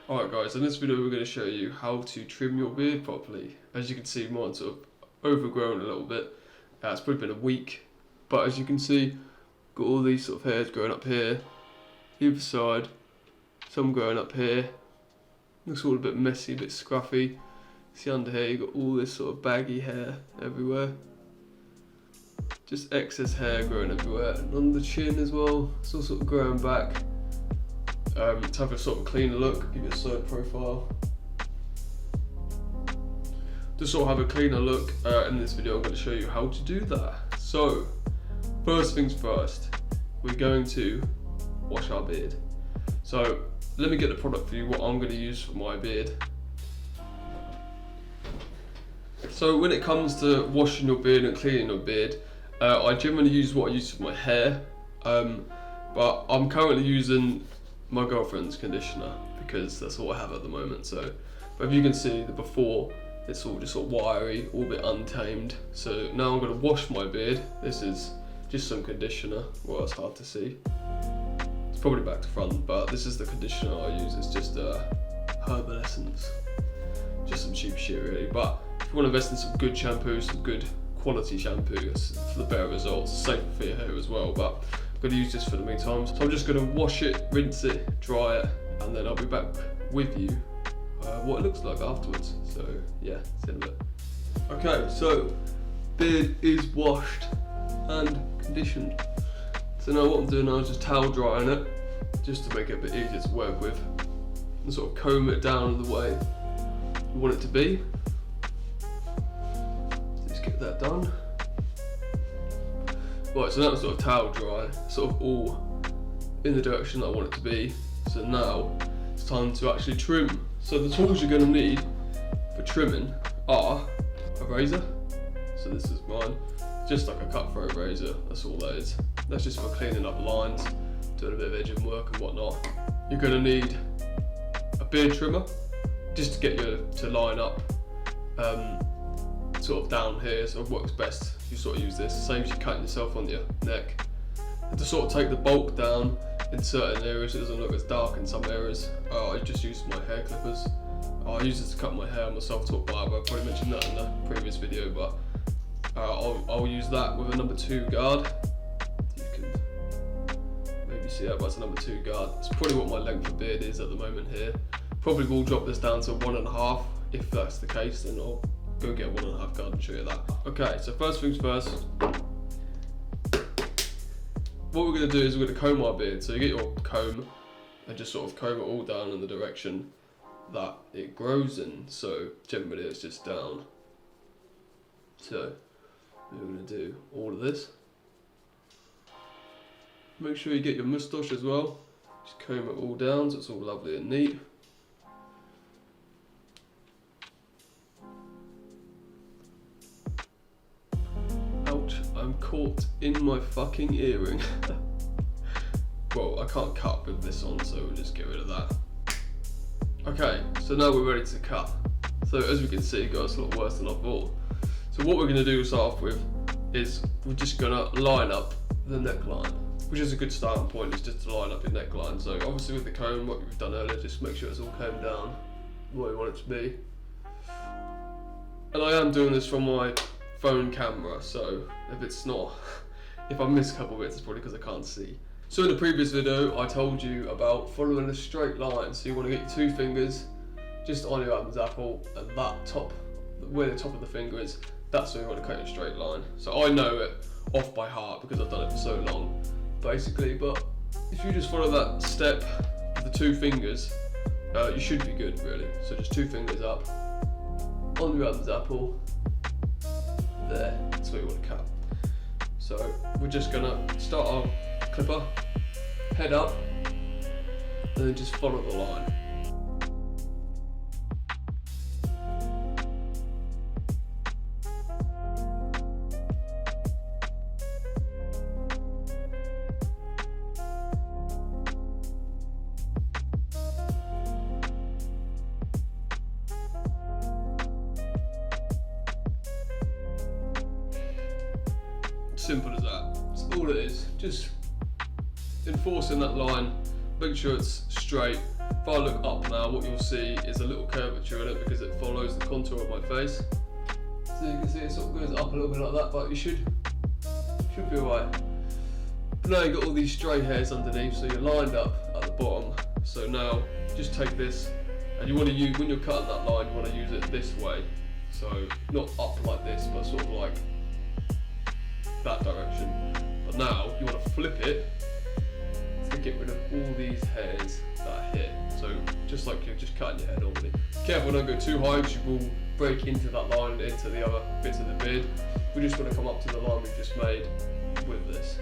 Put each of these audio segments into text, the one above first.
Alright guys, in this video we're going to show you how to trim your beard properly. As you can see, mine's sort of overgrown a little bit. It's probably been a week, but as you can see, got all these sort of hairs growing up here, either side, some growing up here. Looks all a bit messy, a bit scruffy. See under here, you've got all this sort of baggy hair everywhere. Just excess hair growing everywhere, and on the chin as well, it's all sort of growing back. To have a sort of cleaner look, give you a side profile. To sort of have a cleaner look, in this video I'm going to show you how to do that. So, first things first, we're going to wash our beard. So, let me get the product for you, what I'm going to use for my beard. So when it comes to washing your beard and cleaning your beard, I generally use what I use for my hair, but I'm currently using my girlfriend's conditioner because that's all I have at the moment. So, but if you can see the before, it's all just sort of wiry, all a bit untamed. So now I'm going to wash my beard. This is just some conditioner. Well, it's hard to see. It's probably back to front, but this is the conditioner I use. It's just Herbal Essence, just some cheap shit really. But if you want to invest in some good shampoo, some good quality shampoo, for the better results, safer for your hair as well. But I'm going to use this for the meantime. So I'm just going to wash it, rinse it, dry it, and then I'll be back with you what it looks like afterwards. So yeah, see you in a bit. Okay, so beard is washed and conditioned. So now what I'm doing now is just towel drying it, just to make it a bit easier to work with, and sort of comb it down the way you want it to be. Just get that done. Right, so now it's sort of towel dry, sort of all in the direction that I want it to be. So now it's time to actually trim. So the tools you're going to need for trimming are a razor. So this is mine, just like a cutthroat razor, that's all that is. That's just for cleaning up lines, doing a bit of edging work and whatnot. You're going to need a beard trimmer, just to get you to line up sort of down here, so it works best if you sort of use this, same as you cut yourself on your neck. And to sort of take the bulk down in certain areas, it doesn't look as dark in some areas. I just use my hair clippers. I use this to cut my hair. I'm a self-taught barber, I probably mentioned that in the previous video, but I'll use that with a number 2 guard. You can maybe see that, but it's a number 2 guard. It's probably what my length of beard is at the moment here. Probably will drop this down to 1.5. If that's the case, then I'll go get 1.5 guard and show you that. Okay, so first things first, what we're going to do is we're going to comb our beard. So you get your comb and just sort of comb it all down in the direction that it grows in. So generally it's just down. So we're going to do all of this. Make sure you get your moustache as well. Just comb it all down so it's all lovely and neat. I'm caught in my fucking earring. Well, I can't cut with this on, so we'll just get rid of that. Okay, so now we're ready to cut. So as we can see, it got a lot worse than I thought. So what we're going to do to start off with is we're just going to line up the neckline, which is a good starting point, is just to line up your neckline. So obviously with the comb, what we've done earlier, just make sure it's all combed down the way we want it to be. And I am doing this from my phone camera, so if I miss a couple bits, it's probably because I can't see. So in the previous video I told you about following a straight line. So you want to get your 2 fingers just on your Adam's apple, and that top, where the top of the finger is, that's where you want to cut a straight line. So I know it off by heart because I've done it for so long basically, but if you just follow that step with the 2 fingers, you should be good really. So just 2 fingers up on your Adam's apple. There, that's where you want to cut. So we're just gonna start our clipper, head up, and then just follow the line. Simple as that. That's all it is. Just enforcing that line, make sure it's straight, if I look up now, what you'll see is a little curvature in it because it follows the contour of my face. So you can see it sort of goes up a little bit like that, but you should be alright. But now you've got all these stray hairs underneath, so you're lined up at the bottom. So now just take this, and you want to use, when you're cutting that line, you want to use it this way. So not up like this, but sort of like that direction. But now you want to flip it to get rid of all these hairs that are here. So just like you're just cutting your hair normally. Careful, don't go too high because you will break into that line and into the other bits of the beard. We just want to come up to the line we just made with this.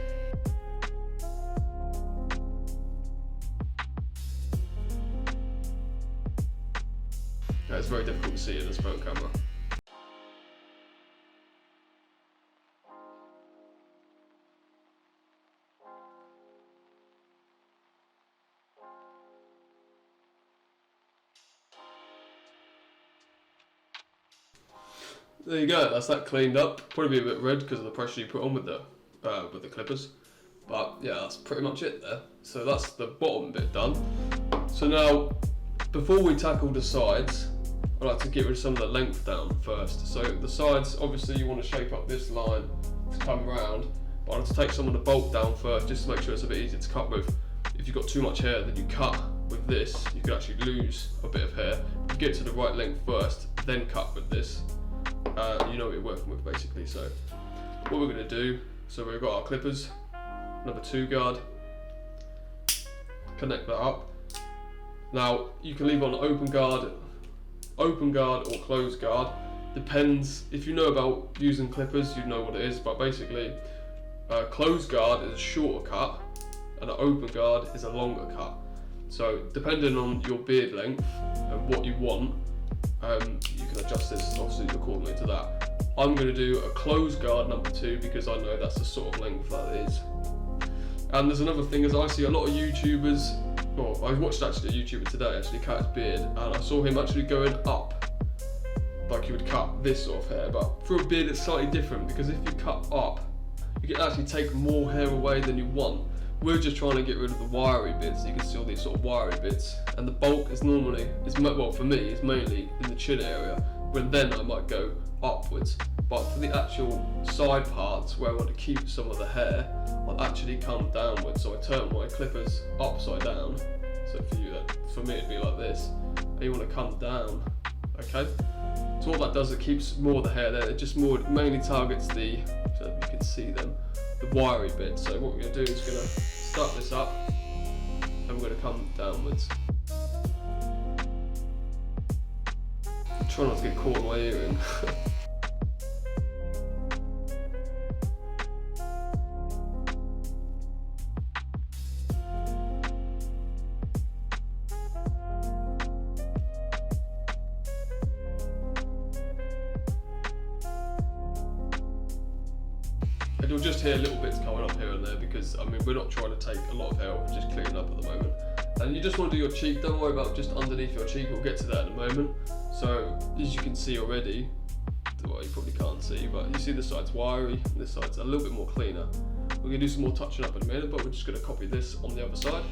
Okay, it's very difficult to see in this phone camera. There you go, that's that cleaned up. Probably be a bit red because of the pressure you put on with the clippers. But yeah, that's pretty much it there. So that's the bottom bit done. So now, before we tackle the sides, I like to get rid of some of the length down first. So the sides, obviously you want to shape up this line to come round, but I like to take some of the bulk down first just to make sure it's a bit easier to cut with. If you've got too much hair that you cut with this, you could actually lose a bit of hair. If you get to the right length first, then cut with this. You know what you're working with basically. So what we're going to do, so we've got our clippers, number 2 guard, connect that up. Now you can leave on open guard or closed guard, depends. If you know about using clippers, you know what it is, but basically closed guard is a shorter cut and an open guard is a longer cut. So depending on your beard length and what you want, you can adjust this obviously accordingly to that. I'm going to do a closed guard number 2 because I know that's the sort of length that is. And there's another thing, is I see a lot of YouTubers, well, I watched actually a YouTuber today actually cut his beard, and I saw him actually going up, like you would cut this sort of hair, but for a beard it's slightly different because if you cut up, you can actually take more hair away than you want. We're just trying to get rid of the wiry bits. You can see all these sort of wiry bits, and the bulk is normally, well for me, is mainly in the chin area, when then I might go upwards. But for the actual side parts where I want to keep some of the hair, I'll actually come downwards. So I turn my clippers upside down. So for me it'd be like this, and you want to come down, okay? So what that does, it keeps more of the hair there. It just mainly targets the, so you can see them, the wiry bit. So what we're going to do is going to start this up and we're going to come downwards. Try not to get caught in my earring. And you'll just hear little bits coming up here and there because, I mean, we're not trying to take a lot of hair, we're just cleaning up at the moment. And you just want to do your cheek, don't worry about just underneath your cheek, we'll get to that in a moment. So, as you can see already, well, you probably can't see, but you see this side's wiry, and this side's a little bit more cleaner. We're going to do some more touching up in a minute, but we're just going to copy this on the other side.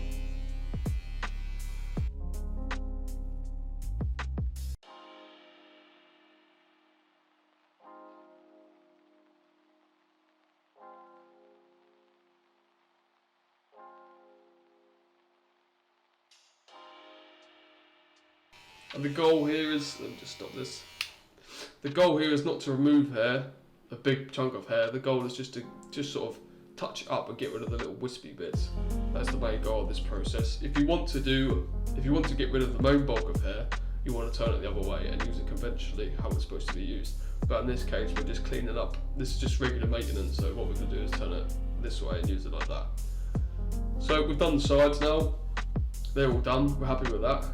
And the goal here is, let me just stop this. The goal here is not to remove hair, a big chunk of hair. The goal is just to sort of touch up and get rid of the little wispy bits. That's the main goal of this process. If you want to get rid of the main bulk of hair, you want to turn it the other way and use it conventionally how it's supposed to be used. But in this case, we're just cleaning up. This is just regular maintenance. So what we're going to do is turn it this way and use it like that. So we've done the sides now. They're all done. We're happy with that.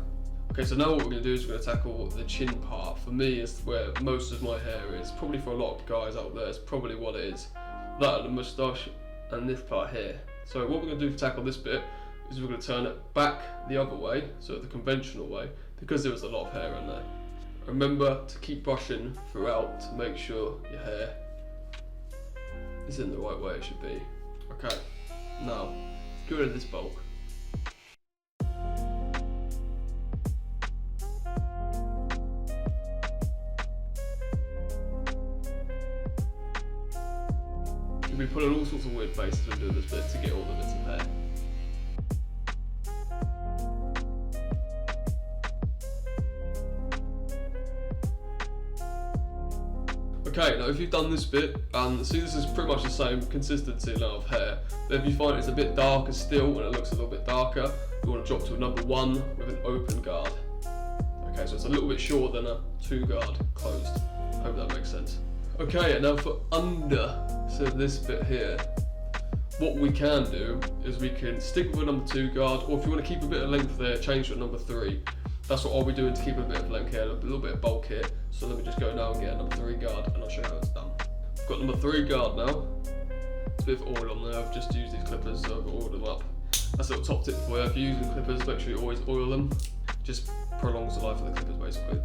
Okay, so now what we're going to do is we're going to tackle the chin part. For me, is where most of my hair is. Probably for a lot of guys out there, it's probably what it is. That and the moustache and this part here. So what we're going to do to tackle this bit is we're going to turn it back the other way, so the conventional way, because there is a lot of hair in there. Remember to keep brushing throughout to make sure your hair is in the right way it should be. Okay, now get rid of this bulk. We'll be pulling all sorts of weird faces when doing this bit to get all the bits of hair. Okay, now if you've done this bit, and see this is pretty much the same consistency now of hair, but if you find it's a bit darker still and it looks a little bit darker, you want to drop to a number 1 with an open guard. Okay, so it's a little bit shorter than a 2 guard closed. Hope that makes sense. Okay, and now for under, so this bit here, what we can do is we can stick with a number 2 guard, or if you want to keep a bit of length there, change to a number 3. That's what I'll be doing to keep a bit of length here, a little bit of bulk here. So let me just go now and get a number 3 guard and I'll show you how it's done. I've got number 3 guard now. It's a bit of oil on there, I've just used these clippers so I've oiled them up. That's a little top tip for you, if you're using clippers, make sure you always oil them. Just prolongs the life of the clippers basically.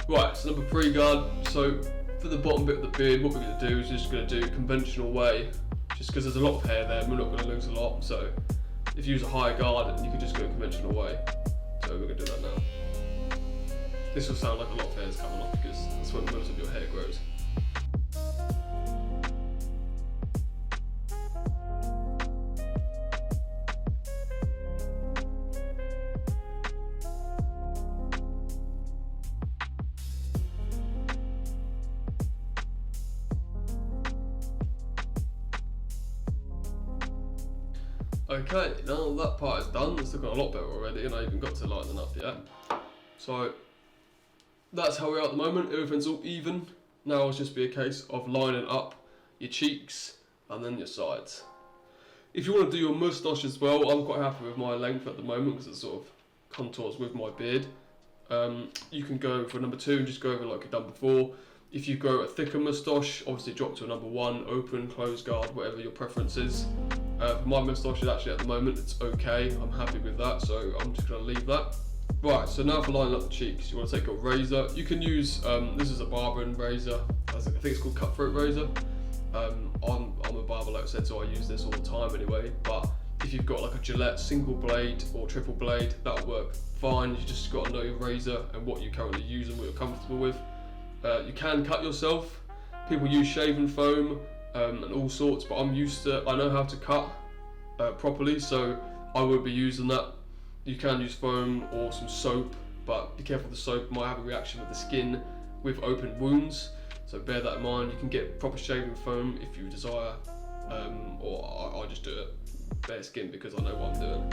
Right, so number 3 guard. So for the bottom bit of the beard, what we're going to do is just going to do conventional way. Just because there's a lot of hair there, we're not going to lose a lot. So if you use a higher guard, you can just go conventional way. So we're going to do that now. This will sound like a lot of hair is coming off because that's when most of your hair grows. Okay, now that part is done, it's looking a lot better already and I even got to lighten up yet. So that's how we are at the moment, everything's all even. Now it'll just be a case of lining up your cheeks and then your sides. If you want to do your moustache as well, I'm quite happy with my length at the moment because it sort of contours with my beard. You can go for number 2 and just go over like you've done before. If you grow a thicker moustache, obviously drop to a number 1, open, close guard, whatever your preference is. For my moustache, actually at the moment, it's okay. I'm happy with that, so I'm just going to leave that. Right, so now for lining up the cheeks, you want to take a razor. You can use, this is a barbering razor. I think it's called cutthroat razor. I'm a barber, like I said, so I use this all the time anyway. But if you've got like a Gillette single blade or triple blade, that'll work fine. You just got to know your razor and what you currently use and what you're comfortable with. You can cut yourself. People use shaving foam and all sorts, but I know how to cut properly, so I would be using that. You can use foam or some soap, but be careful, the soap might have a reaction with the skin with open wounds, so bear that in mind. You can get proper shaving foam if you desire, or I just do it bare skin because I know what I'm doing.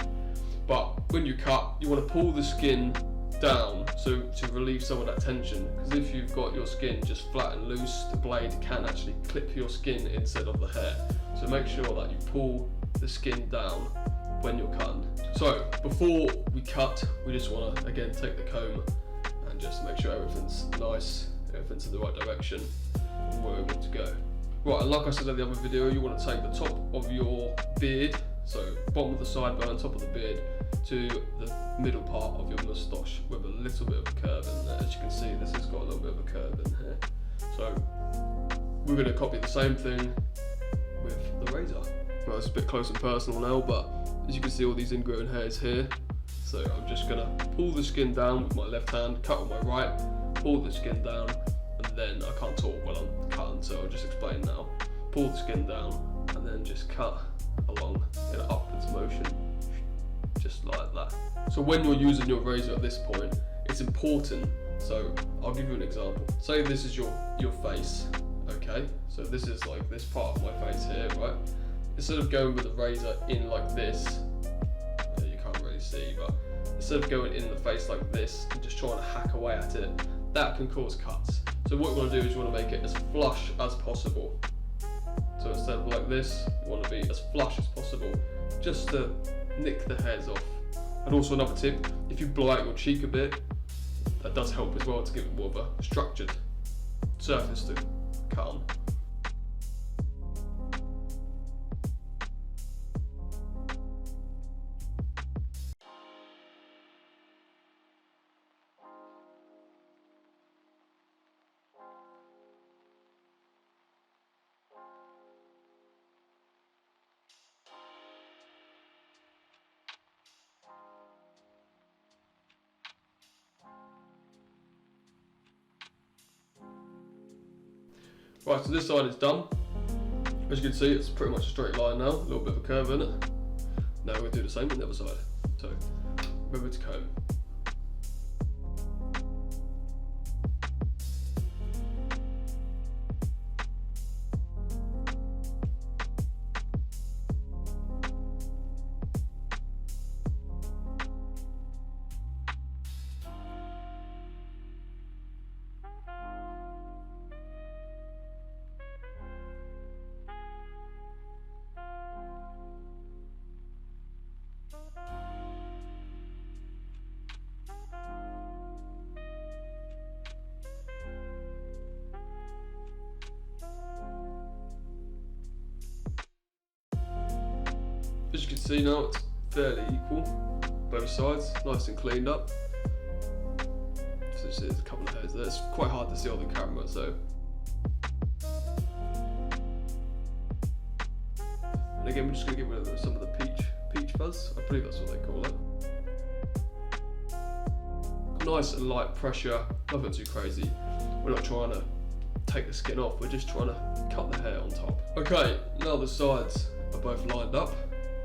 But when you cut, you want to pull the skin down so to relieve some of that tension, because if you've got your skin just flat and loose, the blade can actually clip your skin instead of the hair. So make sure that you pull the skin down when you're cutting. So before we cut, we just want to again take the comb and just make sure everything's nice, everything's in the right direction and where we want to go. Right, and like I said in the other video, you want to take the top of your beard, so bottom of the sideburn, top of the beard, to the middle part of your moustache with a little bit of a curve in there. As you can see, this has got a little bit of a curve in here. So we're going to copy the same thing with the razor. Well, it's a bit close and personal now, but as you can see, all these ingrown hairs here. So I'm just going to pull the skin down with my left hand, cut with my right, pull the skin down, and then I can't talk while I'm cutting, so I'll just explain now. Pull the skin down and then just cut along in an upwards motion, just like that. So when you're using your razor at this point, it's important. So I'll give you an example. Say this is your face, okay? So this is like this part of my face here, right? Instead of going with the razor in like this, you can't really see, but instead of going in the face like this and just trying to hack away at it, that can cause cuts. So what you want to do is you want to make it as flush as possible. So instead of like this, you want to be as flush as possible, just to nick the hairs off. And also another tip, if you blow out your cheek a bit, that does help as well to give it more of a structured surface to cut on. Right, so this side is done. As you can see, it's pretty much a straight line now, a little bit of a curve in it. Now we'll do the same on the other side. So, remember to comb. As you can see now, it's fairly equal, both sides, nice and cleaned up. So there's a couple of hairs there. It's quite hard to see on the camera, so. And again, we're just going to get rid of some of the peach fuzz. I believe that's what they call it. Nice and light pressure, nothing too crazy. We're not trying to take the skin off, we're just trying to cut the hair on top. Okay, now the sides are both lined up.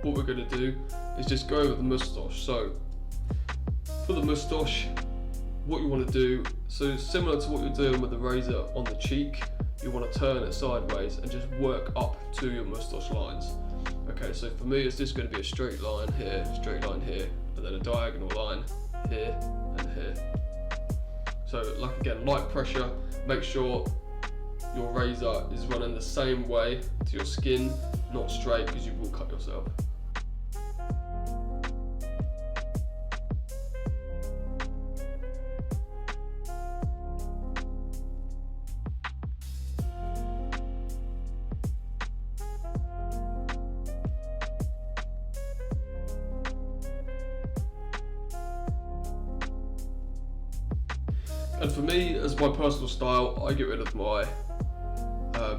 What we're going to do is just go over the moustache. So for the moustache, what you want to do, so similar to what you're doing with the razor on the cheek, you want to turn it sideways and just work up to your moustache lines. Okay, so for me it's just going to be a straight line here, and then a diagonal line here and here. So like again, light pressure, make sure your razor is running the same way to your skin, not straight, because you will cut yourself. And for me, as my personal style, I get rid of my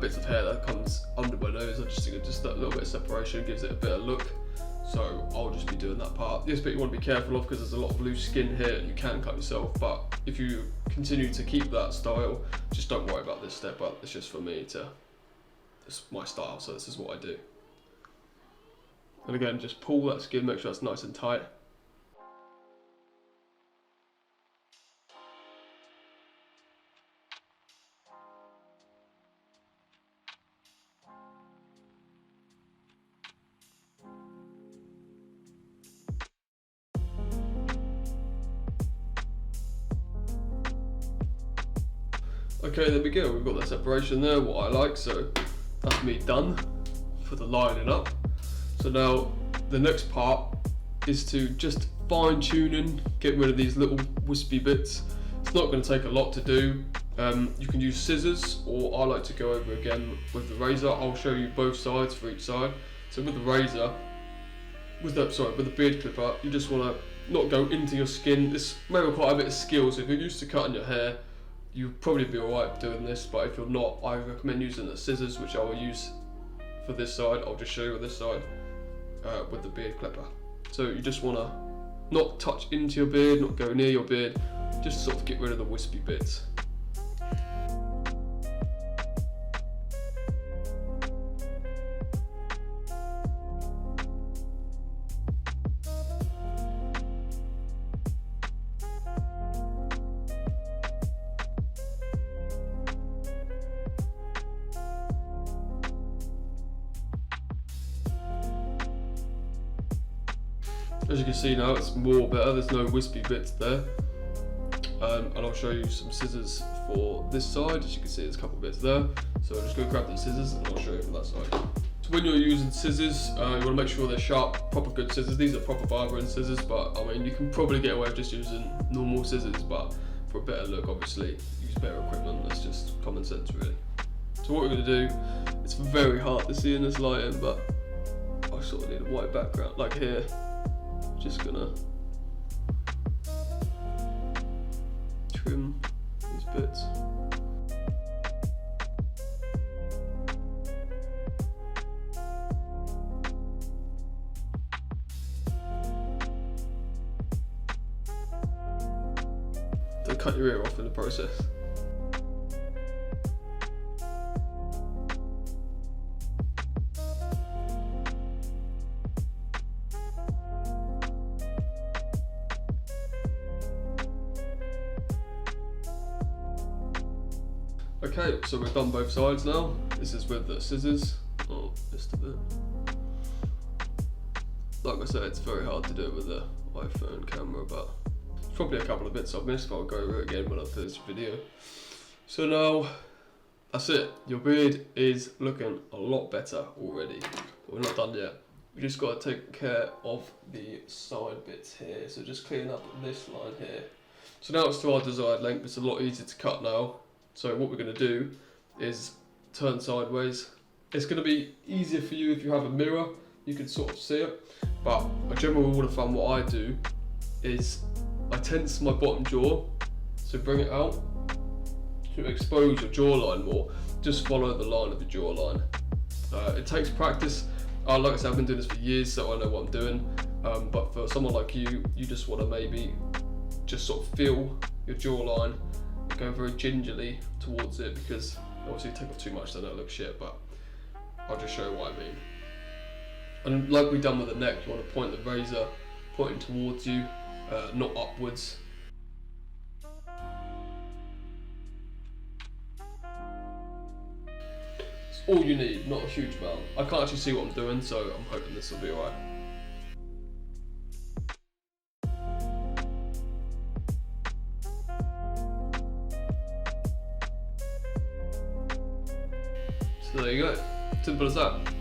bits of hair that comes under my nose. I just think just that little bit of separation gives it a better look. So I'll just be doing that part. This bit you want to be careful of because there's a lot of loose skin here and you can cut yourself. But if you continue to keep that style, just don't worry about this step up. It's just for me to, it's my style, so this is what I do. And again, just pull that skin, make sure it's nice and tight. Okay, there we go, we've got that separation there, what I like, so that's me done for the lining up. So now the next part is to just fine tuning, get rid of these little wispy bits. It's not going to take a lot to do. You can use scissors, or I like to go over again with the razor. I'll show you both sides for each side. So with the razor, with the beard clipper, you just want to not go into your skin. This may require a bit of skill, so if you're used to cutting your hair, you'll probably be alright doing this, but if you're not, I recommend using the scissors, which I will use for this side. I'll just show you with this side with the beard clipper. So you just want to not touch into your beard, not go near your beard, just sort of get rid of the wispy bits. As you can see now, it's more better, there's no wispy bits there. And I'll show you some scissors for this side. As you can see, there's a couple of bits there. So I'm just going to grab these scissors and I'll show you from that side. So when you're using scissors, you want to make sure they're sharp, proper good scissors. These are proper barbering scissors, but I mean, you can probably get away with just using normal scissors, but for a better look, obviously, use better equipment. That's just common sense, really. So what we're going to do, it's very hard to see in this lighting, but I sort of need a white background, like here. Just gonna trim these bits. Don't cut your ear off in the process. Okay, so we've done both sides now. This is with the scissors. Oh, just a bit. Like I said, it's very hard to do it with the iPhone camera, but there's probably a couple of bits I've missed, but I'll go over it again when I finish the video. So now, that's it. Your beard is looking a lot better already. But we're not done yet. We just got to take care of the side bits here. So just clean up this line here. So now it's to our desired length. It's a lot easier to cut now. So what we're going to do is turn sideways. It's going to be easier for you if you have a mirror. You can sort of see it. But a general rule of thumb, what I do is I tense my bottom jaw. So bring it out to expose your jawline more. Just follow the line of your jawline. It takes practice. Like I said, I've been doing this for years, so I know what I'm doing. But for someone like you, you just want to maybe just sort of feel your jawline, go very gingerly towards it, because obviously you take off too much, then it'll look shit, but I'll just show you what I mean. And like we've done with the neck, you want to point the razor pointing towards you, not upwards. It's all you need, not a huge amount. I can't actually see what I'm doing, so I'm hoping this will be alright. So there you go, simple as that.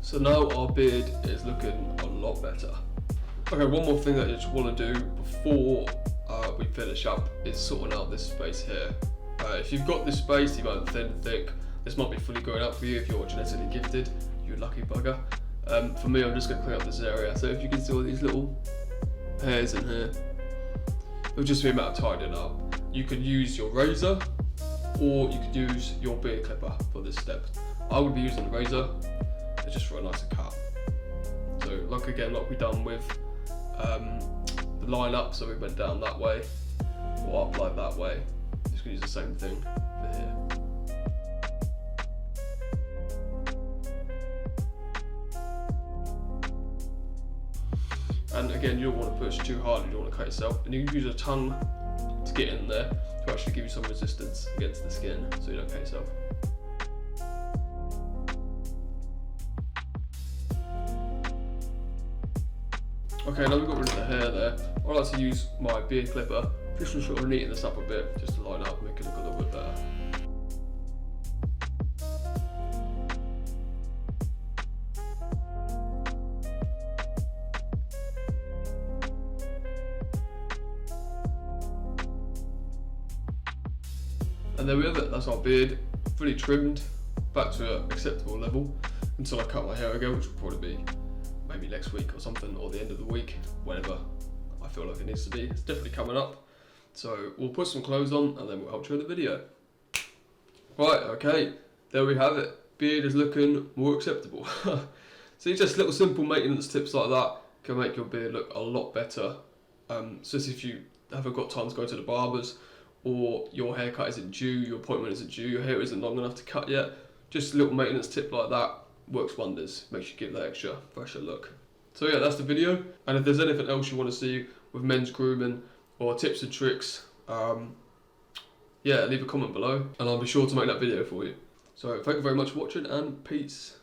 So now our beard is looking a lot better. Okay, one more thing that I just want to do before we finish up is sorting out this space here. If you've got this space, you've got thin, thick, this might be fully growing up for you if you're genetically gifted, you lucky bugger. For me, I'm just going to clean up this area. So if you can see all these little hairs in here, it'll just be a matter of tidying up. You could use your razor, or you could use your beard clipper for this step. I would be using the razor, just for a nicer cut. So like we done with the line up, so we went down that way, or up like that way. Just gonna use the same thing for here. And again, you don't want to push too hard, you don't want to cut yourself. And you can use your tongue to get in there to actually give you some resistance against the skin, so you don't cut yourself. Okay, now we've got rid of the hair there. I like to use my beard clipper just to sort of neaten this up a bit, just to line up, make it look a little bit better. And there we have it, that's our beard, fully trimmed, back to an acceptable level, until I cut my hair again, which will probably be maybe next week or something, or the end of the week, whenever I feel like it needs to be. It's definitely coming up. So we'll put some clothes on and then we'll outro the video. Right, okay, there we have it. Beard is looking more acceptable. See, just little simple maintenance tips like that can make your beard look a lot better. So if you haven't got time to go to the barbers, or your haircut isn't due, your appointment isn't due, your hair isn't long enough to cut yet, just a little maintenance tip like that works wonders, makes you give that extra fresher look. So yeah, that's the video, and if there's anything else you want to see with men's grooming or tips and tricks, yeah, leave a comment below and I'll be sure to make that video for you. So thank you very much for watching, and peace.